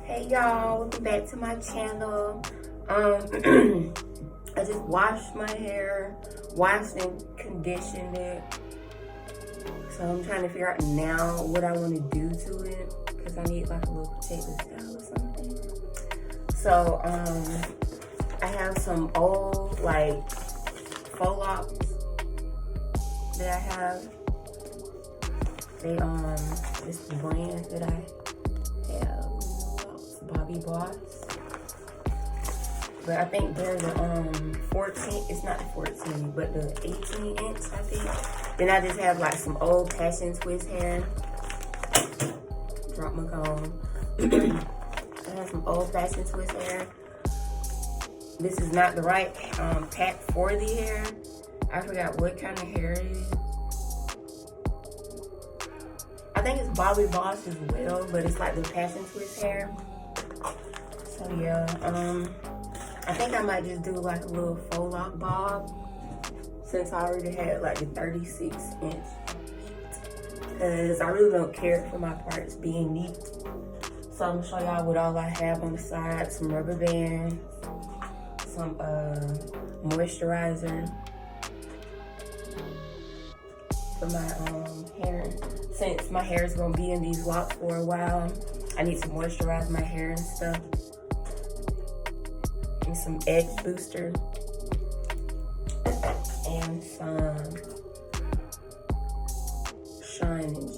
Hey y'all, welcome back to my channel. I just washed my hair, washed and conditioned it. So I'm trying to figure out now what I want to do to it because I need like a little protective style or something. So I have some old like faux locks that I have. They this brand that I have, Bobby Boss. But I think they're the 14, it's not the 14, but the 18 inch, I think. Then I just have like some old passion twist hair. Drop my comb. I have some old passion twist hair. This is not the right pack for the hair. I forgot what kind of hair it is. I think it's Bobby Boss as well, but it's like the passion twist hair. So yeah, I think I might just do like a little faux lock bob since I already had like the 36 inch. Because I really don't care for my parts being neat. So I'm gonna show y'all what all I have on the side. Some rubber bands, some moisturizer for my hair. Since my hair is gonna be in these locks for a while, I need to moisturize my hair and stuff. And some edge booster. And some shine and